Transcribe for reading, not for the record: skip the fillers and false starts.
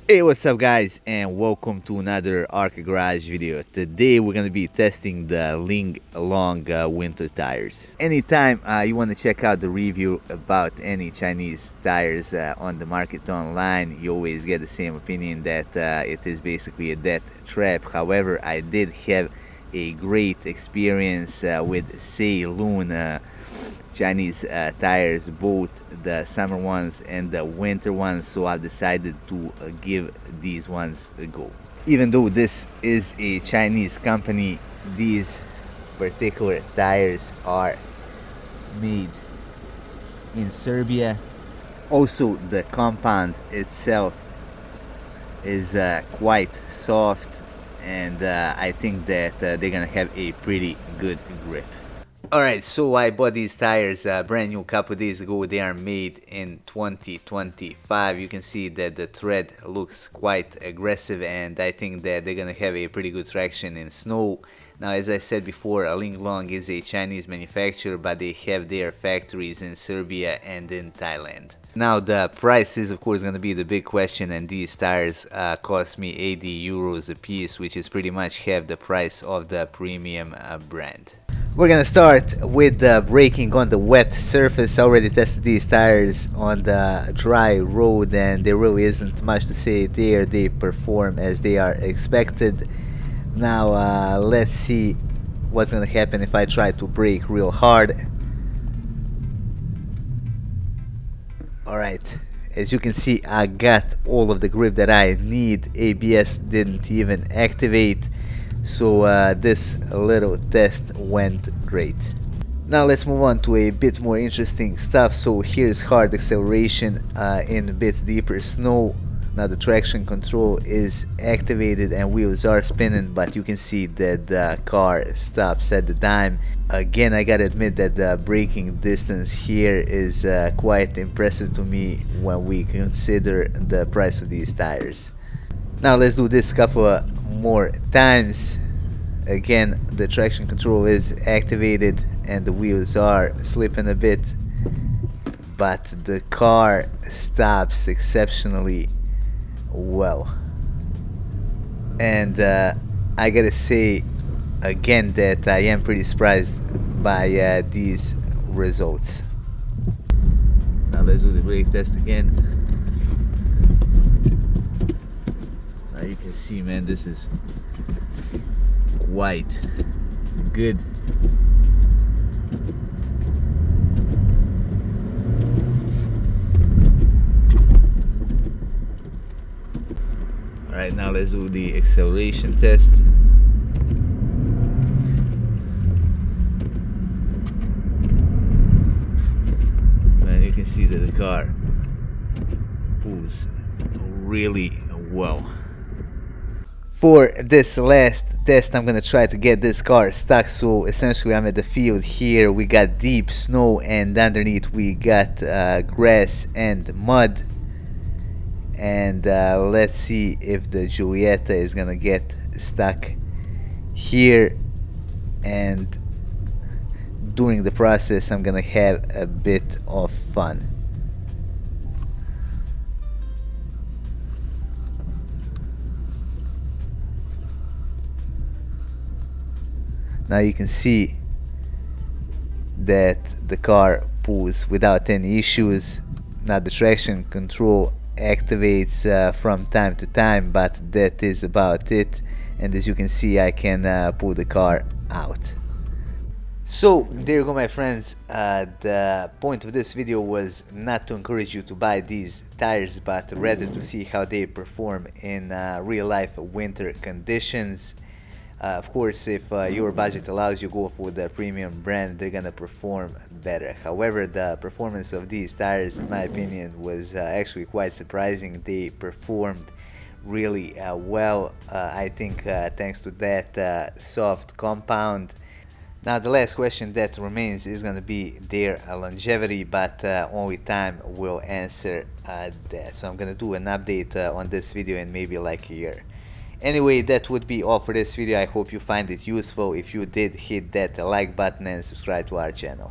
Hey, what's up guys, and welcome to another Arc Garage video. Today we're gonna be testing the Linglong winter tires. Anytime you want to check out the review about any Chinese tires on the market online, you always get the same opinion that it is basically a death trap. However, I did have a great experience with Ceylon Chinese tires, both the summer ones and the winter ones, so I decided to give these ones a go. Even though this is a Chinese company, these particular tires are made in Serbia. Also, the compound itself is quite soft, and I think that they're gonna have a pretty good grip. Alright, so I bought these tires brand new a couple days ago. They are made in 2025. You can see that the tread looks quite aggressive, and I think that they're gonna have a pretty good traction in snow. Now, as I said before, Linglong is a Chinese manufacturer, but they have their factories in Serbia and in Thailand. Now, the price is of course gonna be the big question, and these tires cost me 80 euros a piece, which is pretty much half the price of the premium brand. We're gonna start with braking on the wet surface. I already tested these tires on the dry road, and there really isn't much to say there. They perform as they are expected. Now let's see what's gonna happen if I try to brake real hard. Alright, as you can see, I got all of the grip that I need. ABS didn't even activate, so this little test went great. Now let's move on to a bit more interesting stuff. So here's hard acceleration in a bit deeper snow. Now the traction control is activated and wheels are spinning, but you can see that the car stops at the dime. Again, I gotta admit that the braking distance here is quite impressive to me when we consider the price of these tires. Now let's do this couple more times. Again, the traction control is activated and the wheels are slipping a bit, but the car stops exceptionally well. And I gotta say again that I am pretty surprised by these results. Now let's do the brake test again. Now you can see, man, this is quite good. Alright, now let's do the acceleration test. And you can see that the car moves really well. For this last test, I'm gonna try to get this car stuck. So essentially I'm at the field here. We got deep snow, and underneath we got grass and mud. And let's see if the Giulietta is gonna get stuck here, and during the process I'm gonna have a bit of fun. Now you can see that the car pulls without any issues. Now the traction control activates from time to time, but that is about it. And as you can see, I can pull the car out. So there you go, my friends. The point of this video was not to encourage you to buy these tires, but rather to see how they perform in real life winter conditions. Of course, if your budget allows you go for the premium brand, they're gonna perform better. However, the performance of these tires, in my opinion, was actually quite surprising. They performed really well, I think thanks to that soft compound. Now the last question that remains is gonna be their longevity, but only time will answer that. So I'm gonna do an update on this video in maybe like a year. Anyway, that would be all for this video. I hope you find it useful. If you did, hit that like button and subscribe to our channel.